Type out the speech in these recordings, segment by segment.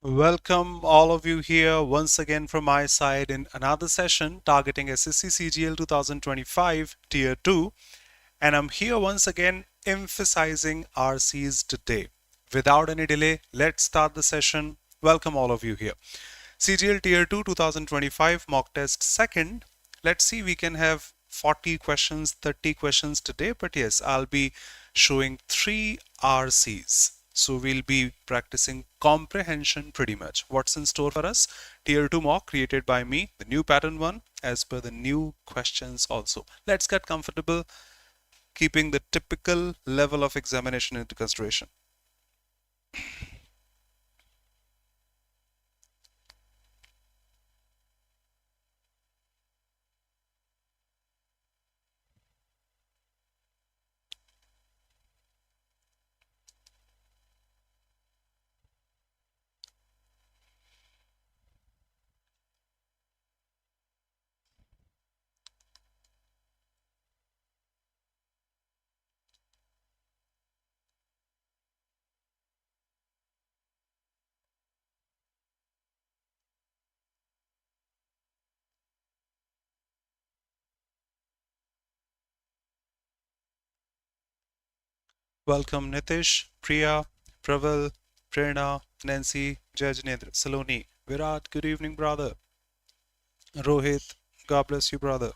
Welcome all of you here once again from my side in another session targeting SSC CGL 2025 Tier 2, and I'm here once again emphasizing RCs today. Without any delay, let's start the session. Welcome all of you here. CGL Tier 2 2025 mock test second. Let's see, we can have 40 questions, 30 questions today, but yes, I'll be showing 3 RCs. So we'll be practicing comprehension pretty much. What's in store for us? Tier 2 mock created by me, the new pattern one, as per the new questions also. Let's get comfortable, keeping the typical level of examination into consideration. Welcome Nitish, Priya, Praval, Prerna, Nancy, Jajnendra, Saloni, Virat, good evening brother. Rohit, God bless you brother.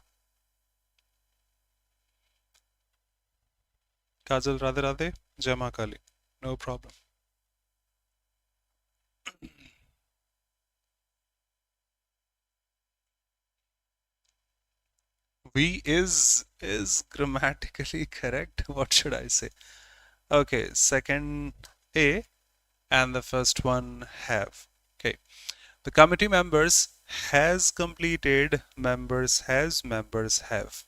Kajal, Radhe Radhe, Jai Ma Kali, no problem. We is grammatically correct. What should I say? Okay, second A and the first one have. Okay. The committee members has completed, members have.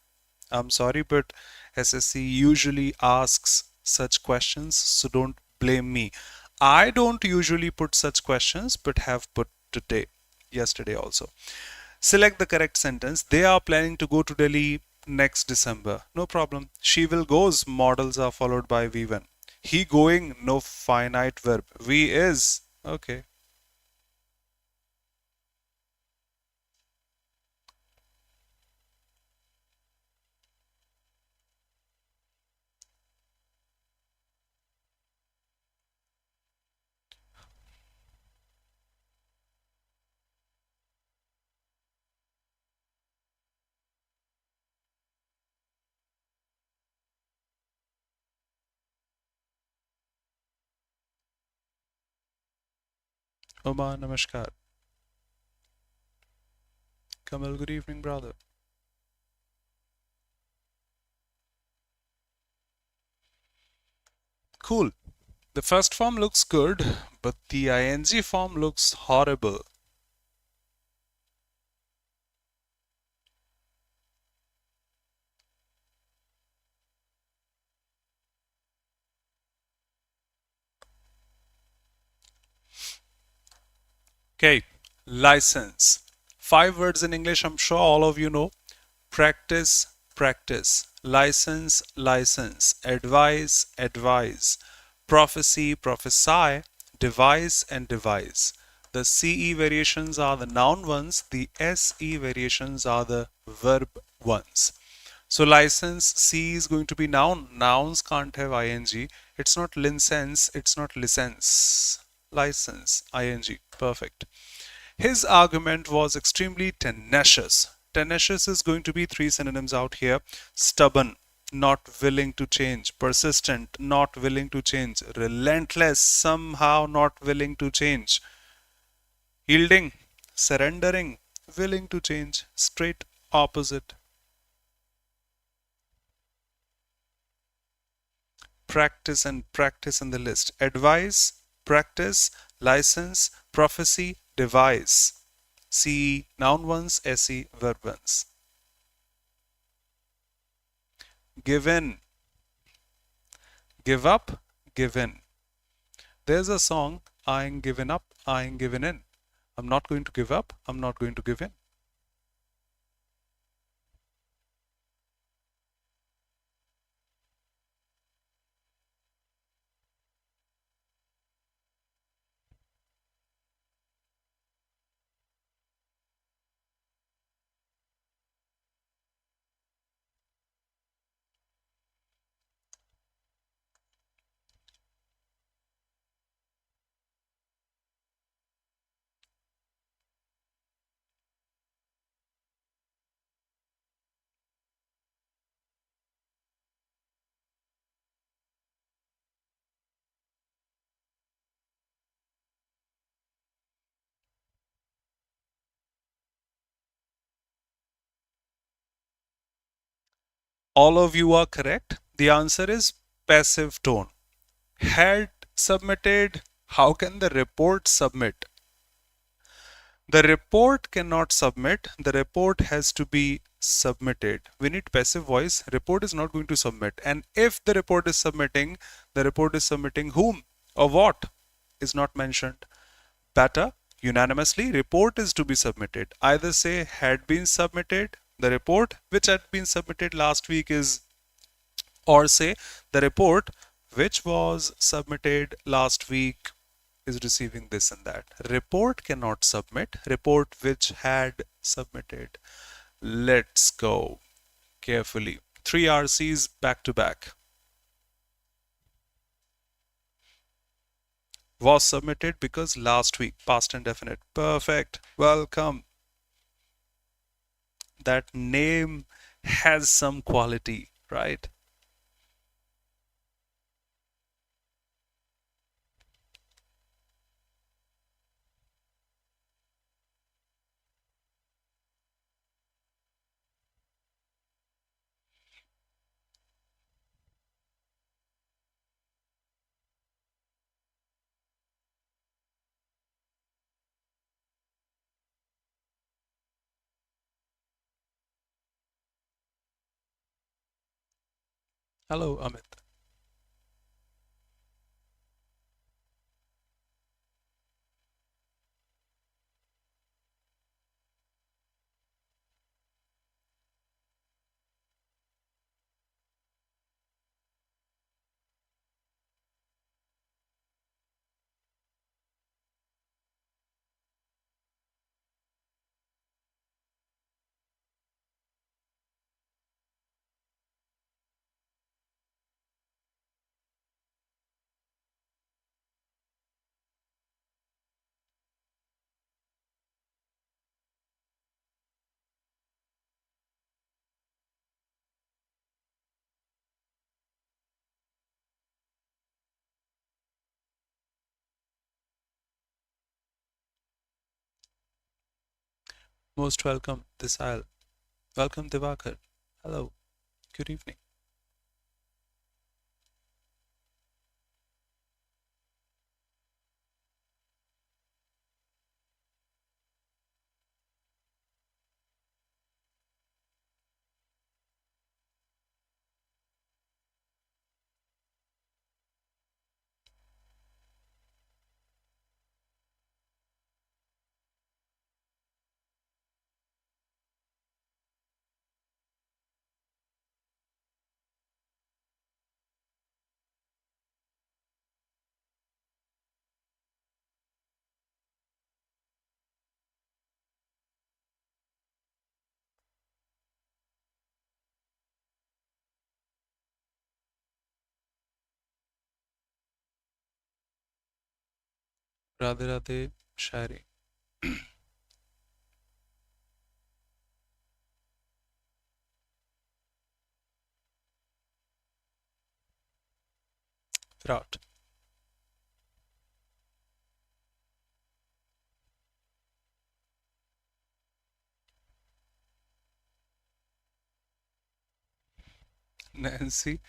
I'm sorry, but SSC usually asks such questions, so don't blame me. I don't usually put such questions, but have put today, yesterday also. Select the correct sentence. They are planning to go to Delhi next December. No problem. She will goes. Models are followed by V1. He going. No finite verb. We is. Okay. Oma, namaskar. Kamal, good evening, brother. Cool. The first form looks good, but the ing form looks horrible. Okay, license. 5 words in English, I'm sure all of you know. Practice, practice. License, license. Advise, advise. Prophecy, prophesy. Devise and devise. The CE variations are the noun ones, the SE variations are the verb ones. So license, C is going to be noun. Nouns can't have ing. It's not license, it's not license. License, ing. Perfect. His argument was extremely tenacious. Tenacious is going to be 3 synonyms out here. Stubborn, not willing to change. Persistent, not willing to change. Relentless, somehow not willing to change. Yielding, surrendering, willing to change. Straight opposite. Practice and practice in the list. Advise, practice, license, prophecy, devise. CE noun ones, SE verb ones. Give in, give up, give in. There's a song, I ain't given up, I ain't given in. I'm not going to give up, I'm not going to give in. All of you are correct. The answer is passive tone. Had submitted, how can the report submit? The report cannot submit. The report has to be submitted. We need passive voice. Report is not going to submit. And if the report is submitting, the report is submitting whom or what is not mentioned. Better, unanimously, report is to be submitted. Either say had been submitted, the report which had been submitted last week is, or say the report which was submitted last week is receiving this and that. Report cannot submit. Report which had submitted. Let's go carefully. 3 RCs back to back. Was submitted because last week, past indefinite. Perfect. Welcome. That name has some quality, right? Hello, Amit. Most welcome, Disal. Welcome, Divakar. Hello. Good evening. Radhe Radhe Shari. Virat. Nancy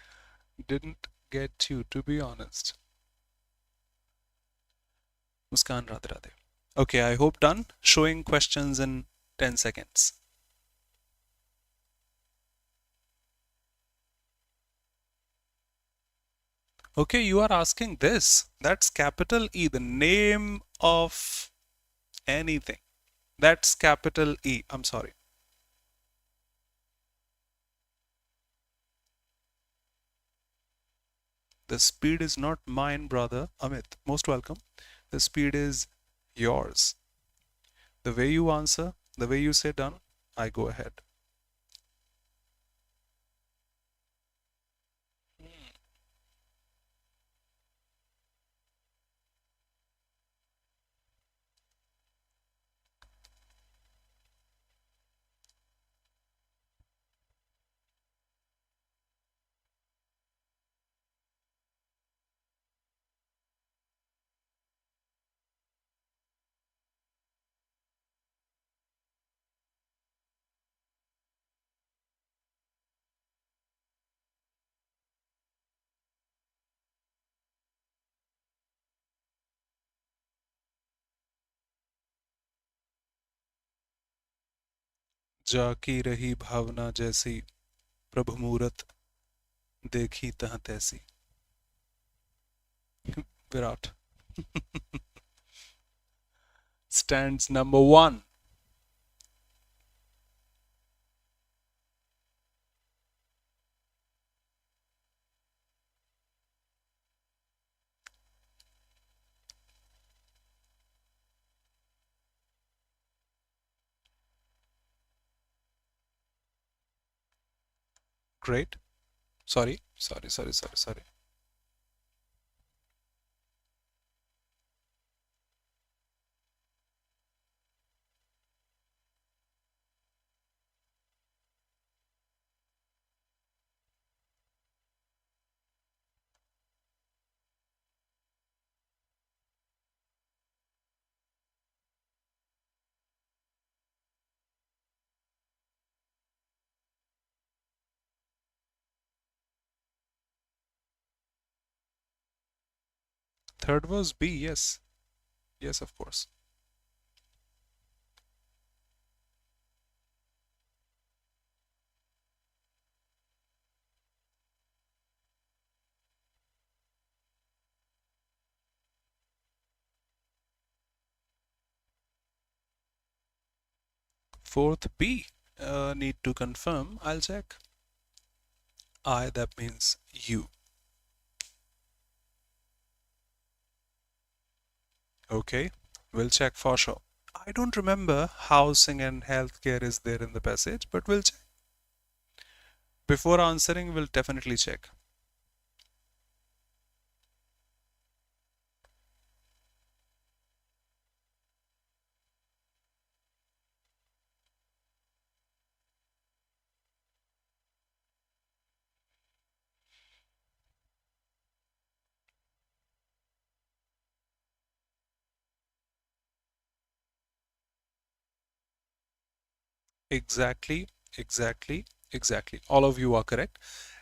didn't get you, to be honest. Muskan Radhe Radhe. Okay, I hope done. Showing questions in 10 seconds. Okay, you are asking this. That's capital E, the name of anything. That's capital E. I'm sorry. The speed is not mine, brother. Amit, most welcome. The speed is yours. The way you answer, the way you say done, I go ahead. जाकी रही भावना जैसी, प्रभु मूरत देखी तह तैसी. Virat. Stands number one. Great. Sorry. Third was B, yes. Yes, of course. Fourth B. Need to confirm. I'll check. I, that means you. Okay, we'll check for sure. I don't remember housing and healthcare is there in the passage, but we'll check. Before answering, we'll definitely check. Exactly, exactly. All of you are correct.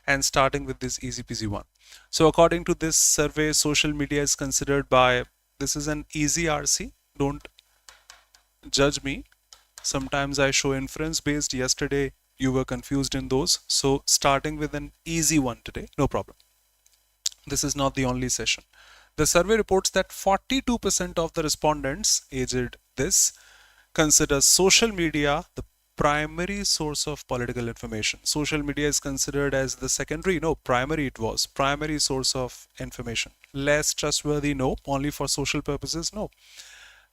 And starting with this easy peasy one. So according to this survey, social media is considered by, this is an easy RC. Don't judge me. Sometimes I show inference based. Yesterday you were confused in those. So starting with an easy one today, no problem. This is not the only session. The survey reports that 42% of the respondents aged this consider social media the primary source of political information. Social media is considered as the secondary, no, primary it was, primary source of information. Less trustworthy, no, only for social purposes, no.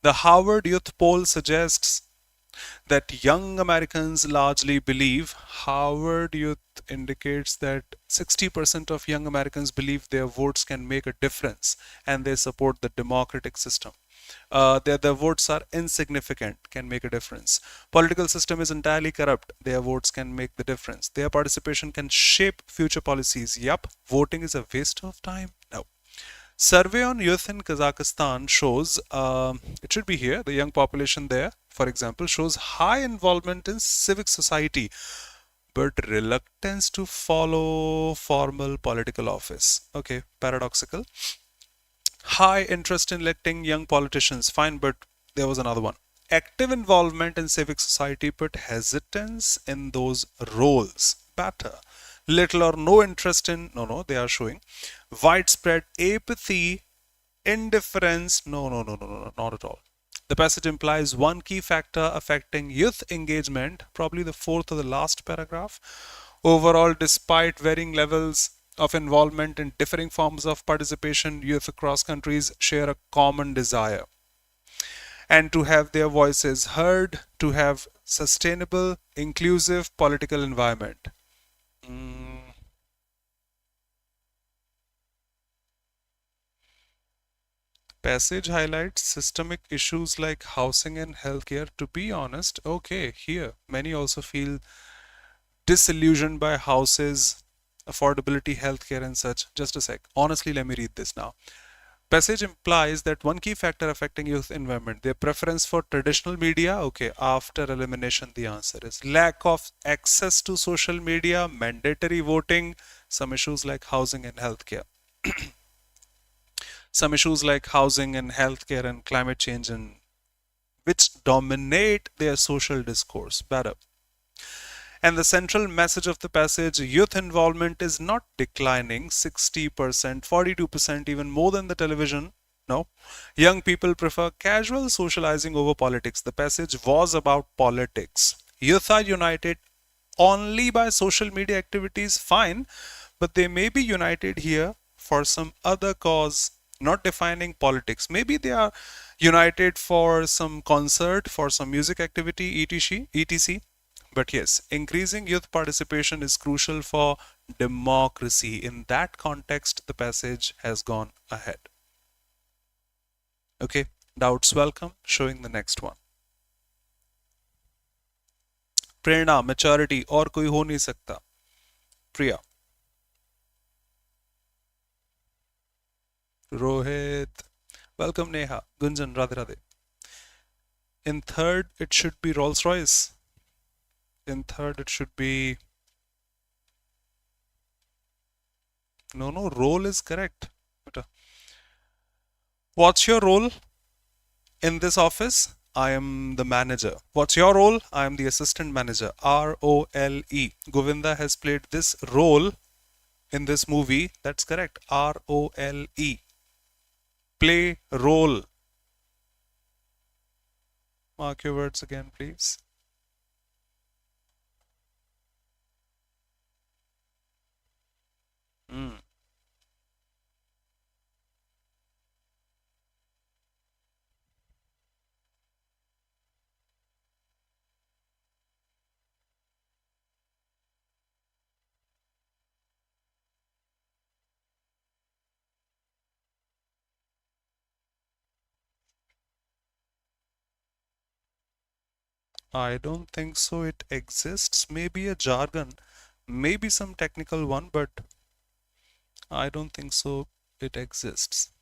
The Harvard Youth Poll suggests that young Americans largely believe, Harvard Youth indicates that 60% of young Americans believe their votes can make a difference and they support the democratic system. Their votes are insignificant, can make a difference. Political system is entirely corrupt. Their votes can make the difference. Their participation can shape future policies. Yup, voting is a waste of time. No. Survey on youth in Kazakhstan shows, it should be here, the young population there, for example, shows high involvement in civic society, but reluctance to follow formal political office. Okay, paradoxical. High interest in electing young politicians, fine, but there was another one. Active involvement in civic society, but hesitance in those roles. Better. Little or no interest in, no, they are showing widespread apathy, indifference. No, not at all. The passage implies one key factor affecting youth engagement, probably the fourth or the last paragraph. Overall, despite varying levels of involvement in differing forms of participation, youth across countries share a common desire and to have their voices heard, to have sustainable, inclusive political environment. Passage highlights systemic issues like housing and healthcare. To be honest, okay, here many also feel disillusioned by houses, affordability, healthcare, and such. Just a sec. Honestly, let me read this now. Passage implies that one key factor affecting youth environment, their preference for traditional media. Okay, after elimination, the answer is lack of access to social media, mandatory voting, some issues like housing and healthcare. Some issues like housing and healthcare and climate change and which dominate their social discourse. Better. And the central message of the passage, youth involvement is not declining 60%, 42%, even more than the television. No. Young people prefer casual socializing over politics. The passage was about politics. Youth are united only by social media activities, fine, but they may be united here for some other cause, not defining politics. Maybe they are united for some concert, for some music activity, etc. But yes, increasing youth participation is crucial for democracy. In that context, the passage has gone ahead. Okay, doubts welcome. Showing the next one. Prerna, maturity और कोई हो नहीं सकता. प्रिया, Rohit, welcome Neha, Gunjan, Radhe Radhe. In third, it should be Rolls Royce. In third, it should be. No, no, role is correct. What's your role in this office? I am the manager. What's your role? I am the assistant manager. ROLE. Govinda has played this role in this movie. That's correct. ROLE. Play role. Mark your words again, please. I don't think so. It exists. Maybe a jargon, maybe some technical one, but I don't think so. It exists.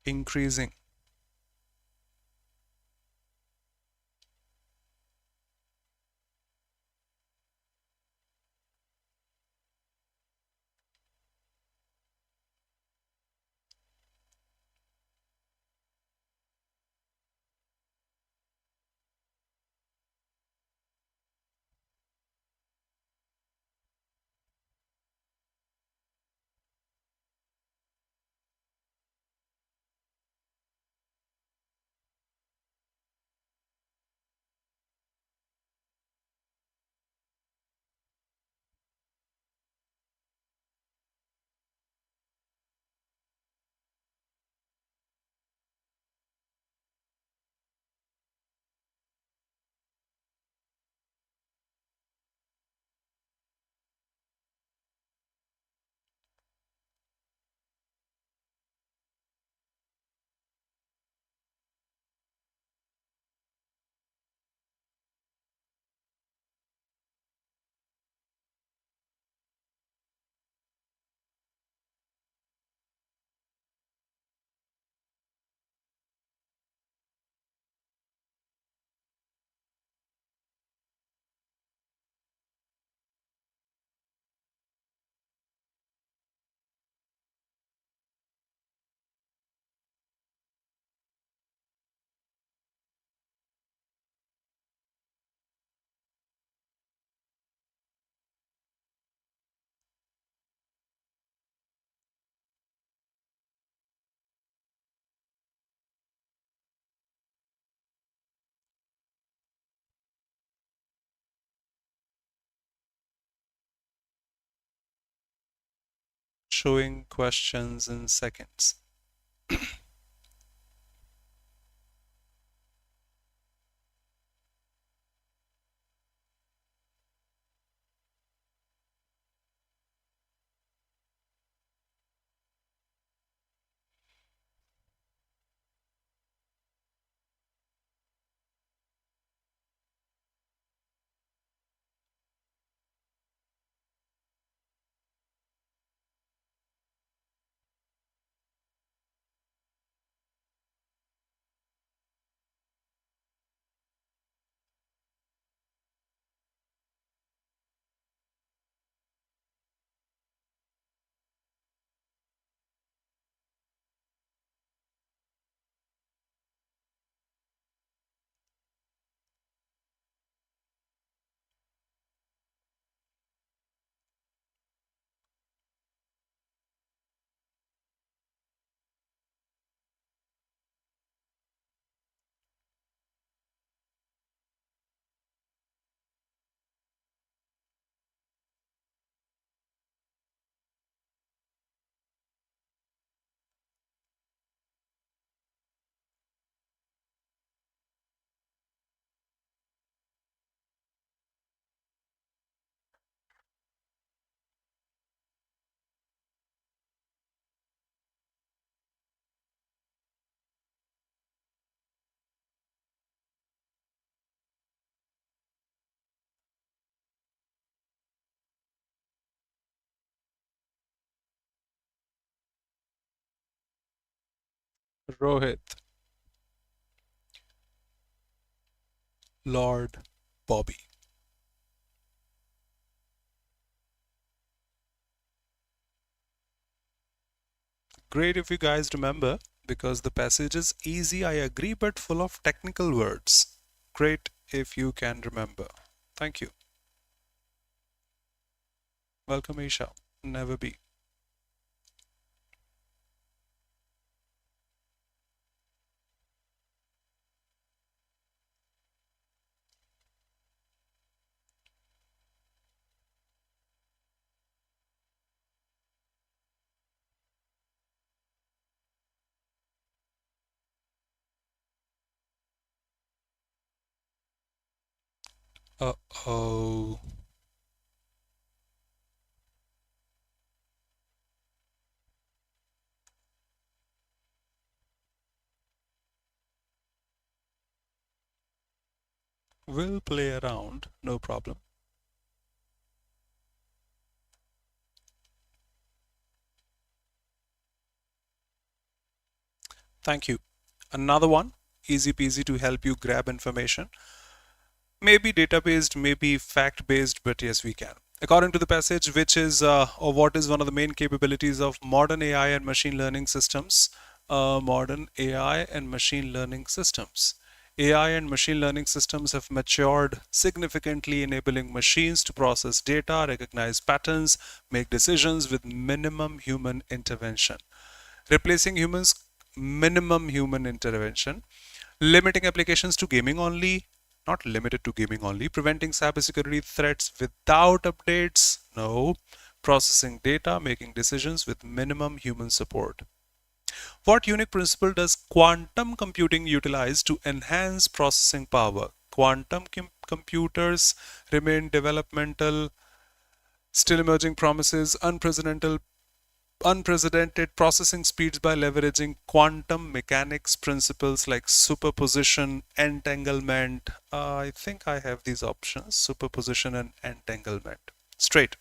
Increasing. Showing questions in seconds. Rohit, Lord, Bobby. Great if you guys remember, because the passage is easy, I agree, but full of technical words. Great if you can remember. Thank you. Welcome, Isha. Never be. Uh-oh. We'll play around, no problem. Thank you. Another one, easy peasy to help you grab information. Maybe data-based, maybe fact-based, but yes, we can. According to the passage, which is or what is one of the main capabilities of modern AI and machine learning systems? Modern AI and machine learning systems. AI and machine learning systems have matured significantly, enabling machines to process data, recognize patterns, make decisions with minimum human intervention. Replacing humans, minimum human intervention, limiting applications to gaming only, not limited to gaming only, preventing cybersecurity threats without updates, no, processing data, making decisions with minimum human support. What unique principle does quantum computing utilize to enhance processing power? Quantum computers remain developmental, still emerging promises, unprecedented processing speeds by leveraging quantum mechanics principles like superposition, entanglement. I think I have these options, superposition and entanglement. Straight.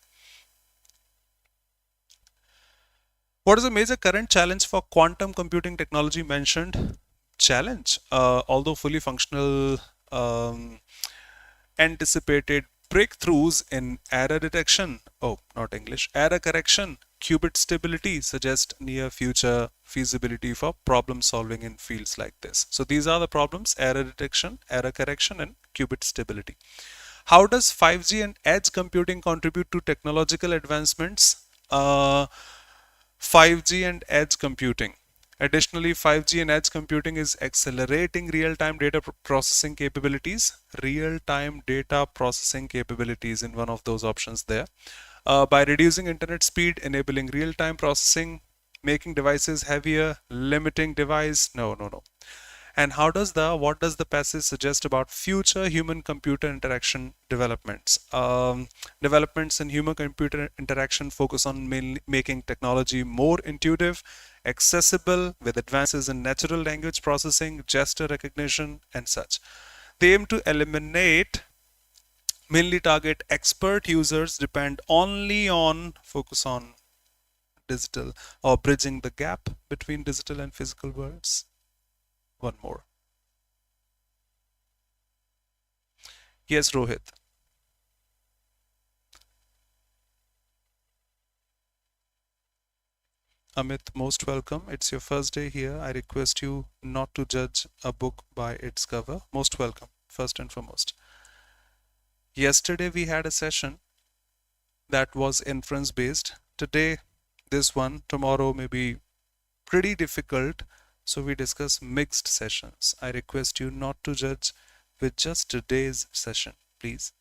What is a major current challenge for quantum computing technology mentioned? Challenge. Although fully functional, anticipated breakthroughs in error detection, oh, not English, error correction, qubit stability suggest near future feasibility for problem solving in fields like this. So these are the problems: error detection, error correction, and qubit stability. How does 5G and edge computing contribute to technological advancements? 5G and edge computing. Additionally, 5G and edge computing is accelerating real-time data processing capabilities. Real-time data processing capabilities in one of those options there. By reducing internet speed, enabling real-time processing, making devices heavier, limiting device. No, no, no. And what does the passage suggest about future human computer interaction developments? Developments in human computer interaction focus on mainly making technology more intuitive, accessible, with advances in natural language processing, gesture recognition, and such. They aim to eliminate, mainly target expert users, depend only on, focus on digital, or bridging the gap between digital and physical worlds. One more. Yes, Rohit. Amit, most welcome. It's your first day here. I request you not to judge a book by its cover. Most welcome, first and foremost. Yesterday we had a session that was inference based. Today, this one, tomorrow may be pretty difficult. So we discuss mixed sessions. I request you not to judge with just today's session, please.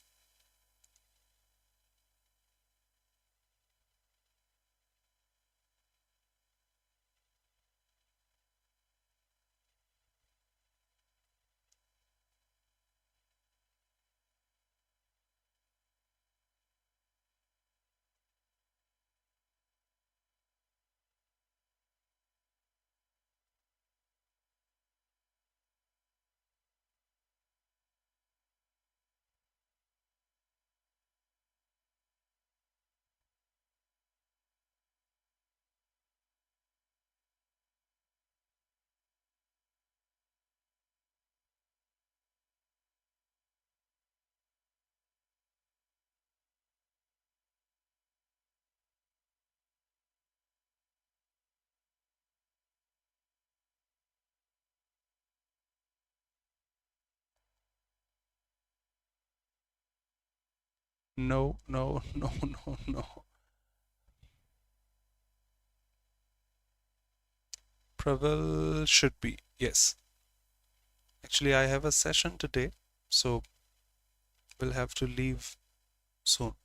No, no, no, no, no. Praval should be. Yes. Actually, I have a session today, so we'll have to leave soon.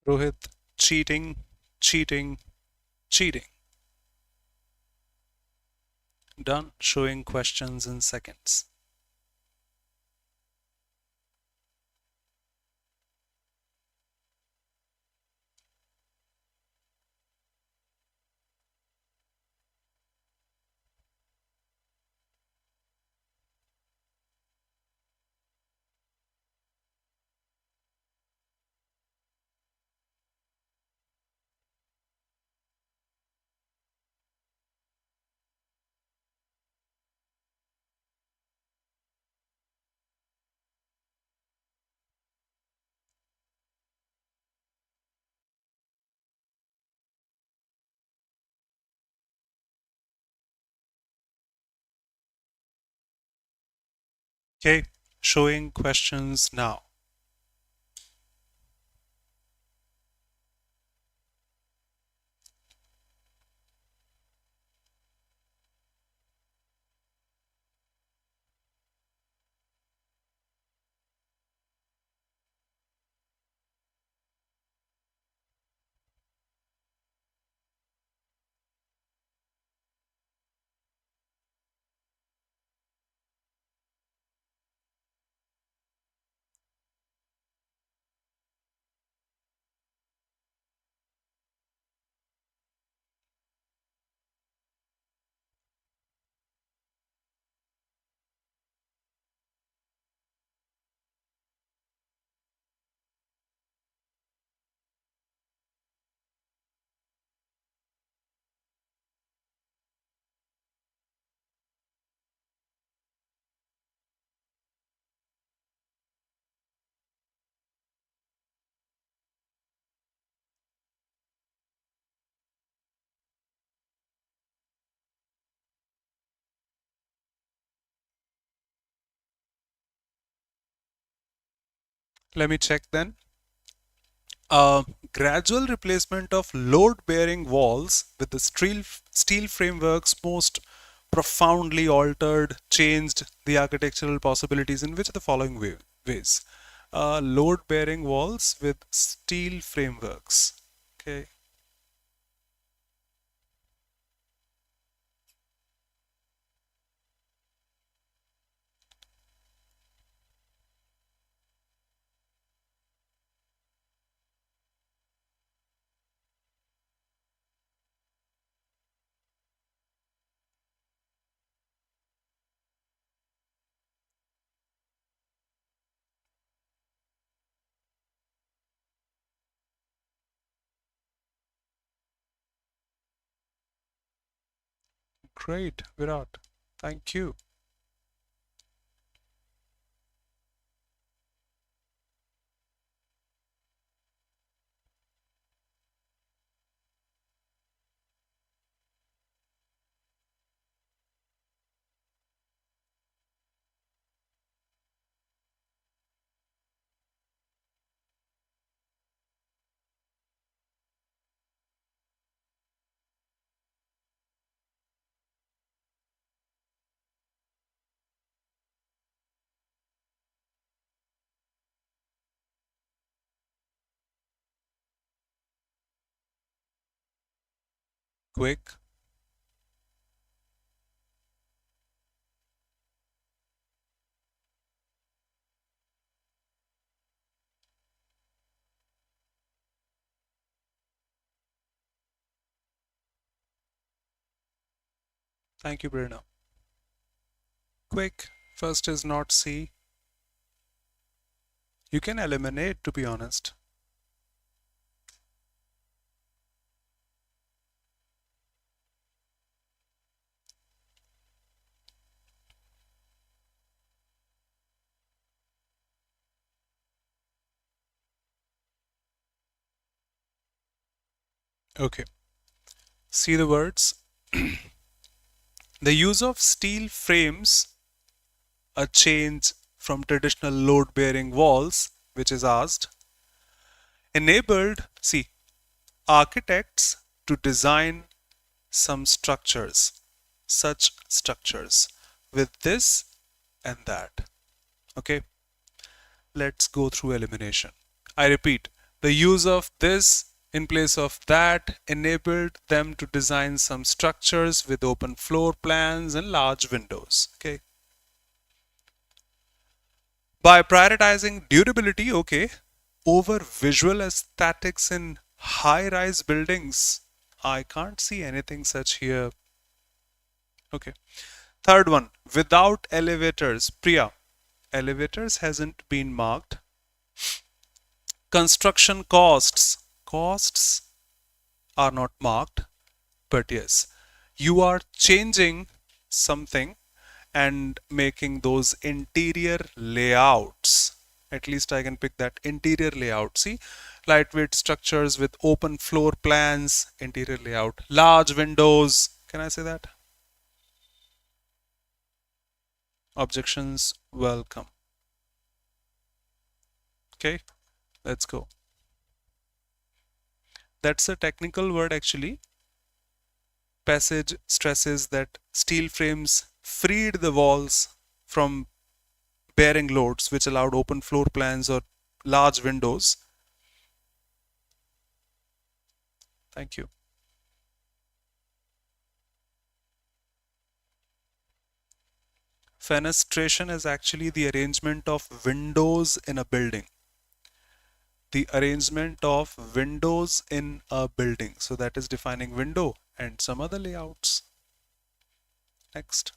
Rohit, cheating, cheating, cheating. Done showing questions in seconds. Okay, showing questions now. Let me check then. Gradual replacement of load-bearing walls with the steel frameworks most profoundly altered, changed the architectural possibilities in which the following ways. Load-bearing walls with steel frameworks. Okay. Great, Virat. Thank you. Quick. Thank you, Brina. Quick. First is not C. You can eliminate, to be honest. Okay. See the words. The use of steel frames, a change from traditional load-bearing walls, which is asked, enabled, see, architects to design some structures, such structures, with this and that. Okay, let's go through elimination. I repeat, the use of this in place of that enabled them to design some structures with open floor plans and large windows. Okay. By prioritizing durability, okay, over visual aesthetics in high-rise buildings, I can't see anything such here. Okay. Third one, without elevators. Priya, elevators hasn't been marked. Construction costs. Costs are not marked, but yes, you are changing something and making those interior layouts. At least I can pick that interior layout. See, lightweight structures with open floor plans, interior layout, large windows. Can I say that? Objections welcome. Okay, let's go. That's a technical word actually. Passage stresses that steel frames freed the walls from bearing loads, which allowed open floor plans or large windows. Thank you. Fenestration is actually the arrangement of windows in a building. The arrangement of windows in a building. So that is defining window and some other layouts. Next.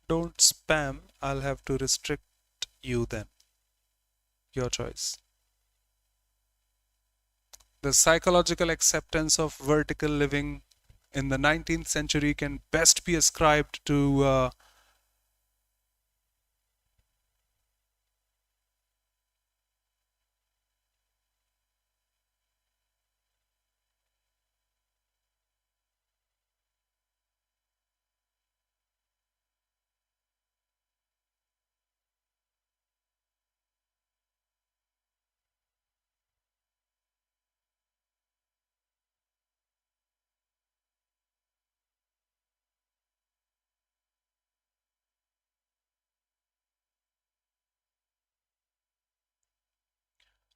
Don't spam. I'll have to restrict you then. Your choice. The psychological acceptance of vertical living in the 19th century can best be ascribed to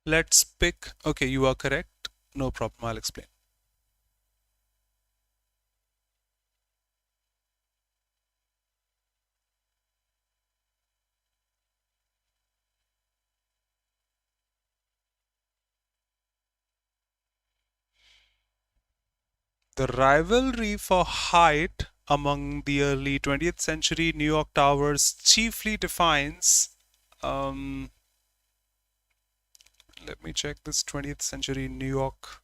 let's pick. Okay, you are correct. No problem. I'll explain. The rivalry for height among the early 20th century New York towers chiefly defines Let me check this. 20th century New York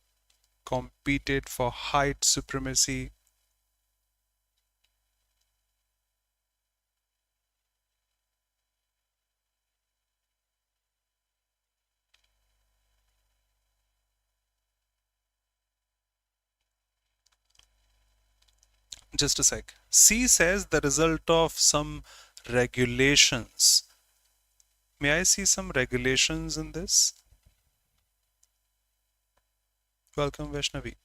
competed for height supremacy. Just a sec. C says the result of some regulations. May I see some regulations in this? Welcome, Vaishnavi.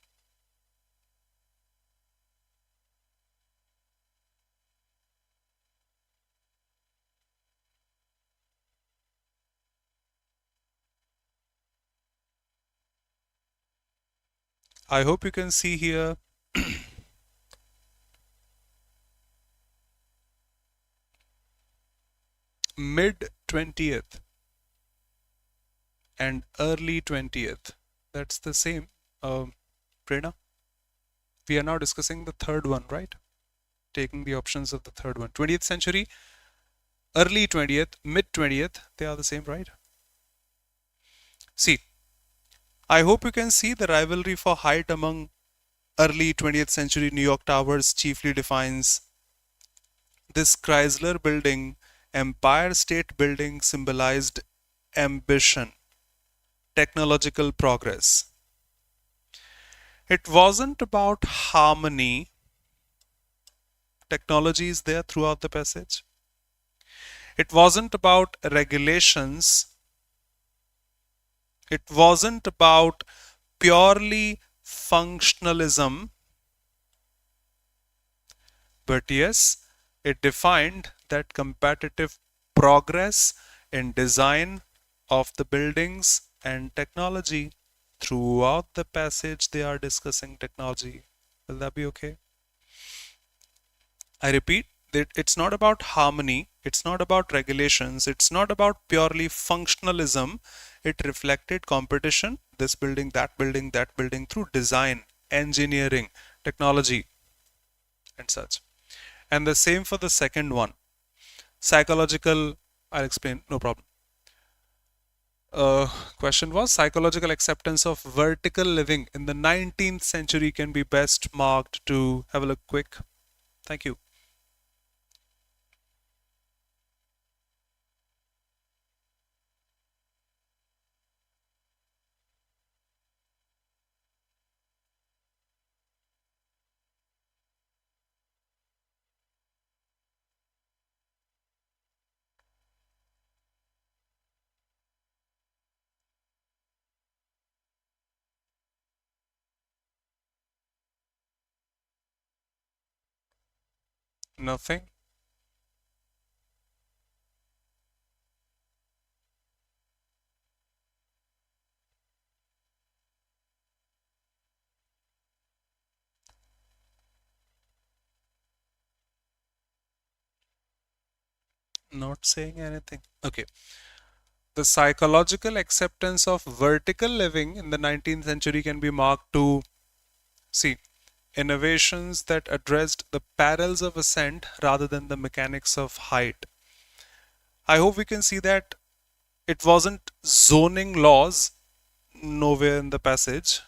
I hope you can see here mid 20th and early 20th. That's the same. Prerna, we are now discussing the third one, right? Taking the options of the third one. 20th century, early 20th, mid 20th, they are the same, right? See, I hope you can see the rivalry for height among early 20th century New York towers chiefly defines this Chrysler building. Empire State Building symbolized ambition, technological progress. It wasn't about harmony. Technology is there throughout the passage. It wasn't about regulations. It wasn't about purely functionalism. But yes, it defined that competitive progress in design of the buildings and technology. Throughout the passage, they are discussing technology. Will that be okay? I repeat that it's not about harmony, it's not about regulations, it's not about purely functionalism. It reflected competition, this building, that building, that building, through design, engineering, technology, and such. And the same for the second one. Psychological, I'll explain, no problem. Question was psychological acceptance of vertical living in the 19th century can be best marked to have a look quick. Thank you. Nothing. Not saying anything. Okay. The psychological acceptance of vertical living in the 19th century can be marked to see innovations that addressed the perils of ascent rather than the mechanics of height. I hope we can see that it wasn't zoning laws, nowhere in the passage,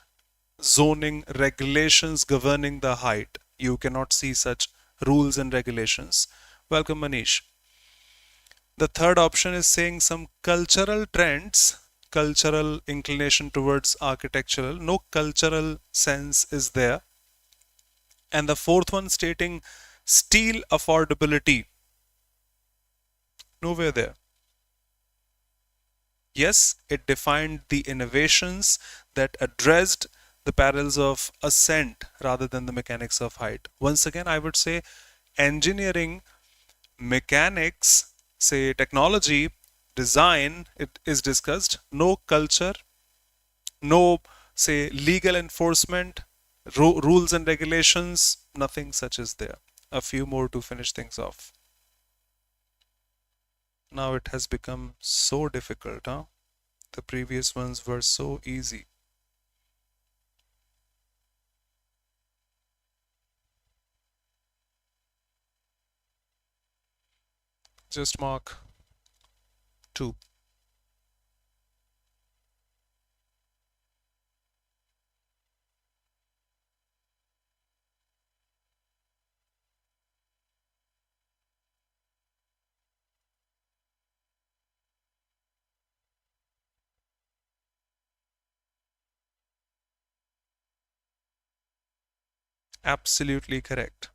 zoning regulations governing the height. You cannot see such rules and regulations. Welcome, Manish. The third option is saying some cultural trends, cultural inclination towards architectural. No cultural sense is there. And the fourth one stating steel affordability. Nowhere there. Yes, it defined the innovations that addressed the perils of ascent rather than the mechanics of height. Once again, I would say engineering, mechanics, say technology, design, it is discussed. No culture, no, say, legal enforcement, rules and regulations, nothing such is there. A few more to finish things off. Now it has become so difficult, huh? The previous ones were so easy. Just mark 2. Absolutely correct.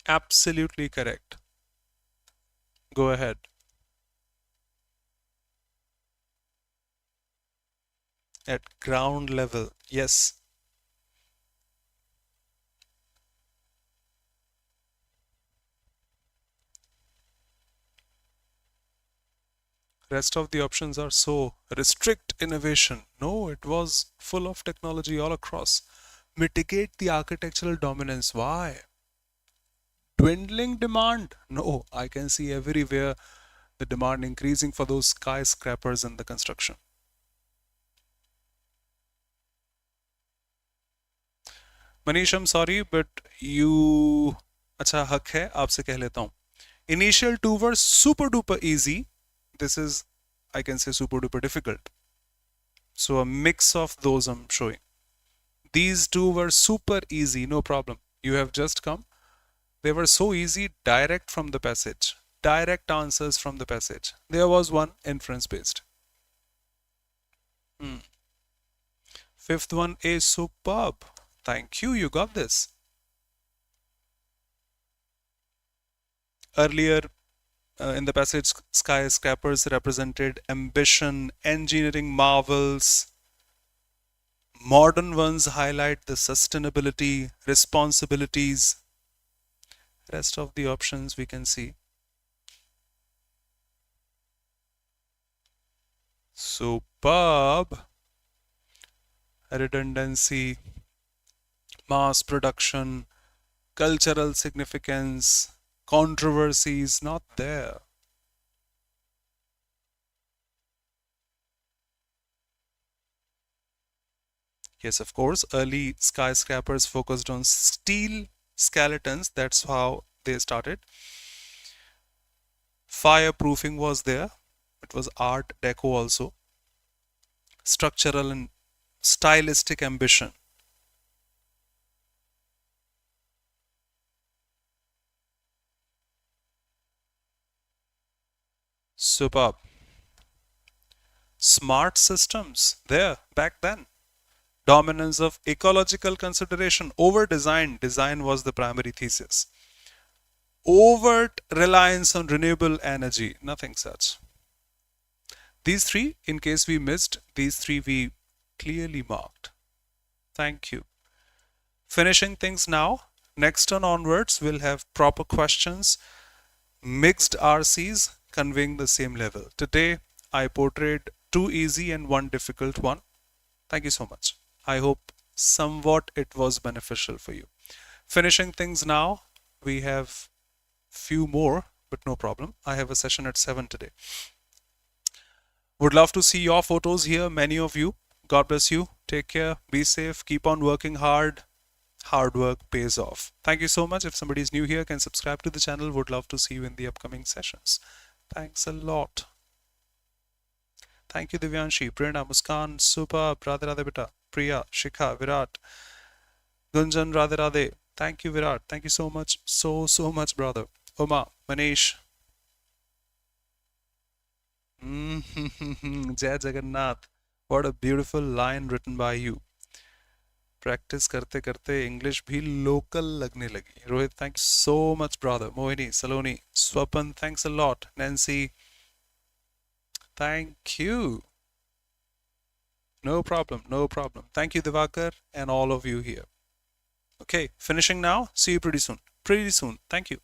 Absolutely correct. Go ahead. At ground level. Yes. Rest of the options are so restrict innovation. No, it was full of technology all across. Mitigate the architectural dominance. Why? Dwindling demand. No, I can see everywhere the demand increasing for those skyscrapers in the construction. Manish, I'm sorry, but you अच्छा हक है आपसे कह लेता हूँ. Initial two were super duper easy. This is, I can say, super duper difficult. So a mix of those I'm showing. These two were super easy, no problem. You have just come. They were so easy, direct from the passage. Direct answers from the passage. There was one inference based. Fifth one is superb. Thank you, you got this. Earlier in the passage, skyscrapers represented ambition, engineering marvels. Modern ones highlight the sustainability, responsibilities. Rest of the options we can see. Superb. Redundancy, mass production, cultural significance, controversies not there. Yes, of course, early skyscrapers focused on steel skeletons. That's how they started. Fireproofing was there. It was art deco also. Structural and stylistic ambition. Superb. Smart systems there back then. Dominance of ecological consideration over design. Design was the primary thesis. Overt reliance on renewable energy. Nothing such. These three, in case we missed, these three we clearly marked. Thank you. Finishing things now. Next on onwards, we'll have proper questions, mixed RCs conveying the same level. Today, I portrayed two easy and one difficult one. Thank you so much. I hope somewhat it was beneficial for you. Finishing things now, we have few more, but no problem. I have a session at 7 today. Would love to see your photos here, many of you. God bless you. Take care. Be safe. Keep on working hard. Hard work pays off. Thank you so much. If somebody is new here, can subscribe to the channel. Would love to see you in the upcoming sessions. Thanks a lot. Thank you, Divyanshi, Prerna, Muskan, Super, Radhe Radhe Beta, Priya, Shikha, Virat, Gunjan, Radhe Radhe. Thank you, Virat. Thank you so much. So much, brother. Uma, Manish. Jai Jagannath. What a beautiful line written by you. Practice करते करते English भी local लगने लगी. Rohit, thank you so much, brother. Mohini, Saloni, Swapan, thanks a lot. Nancy, thank you. No problem, no problem. Thank you, Divakar, and all of you here. Okay, finishing now. See you pretty soon. Pretty soon. Thank you.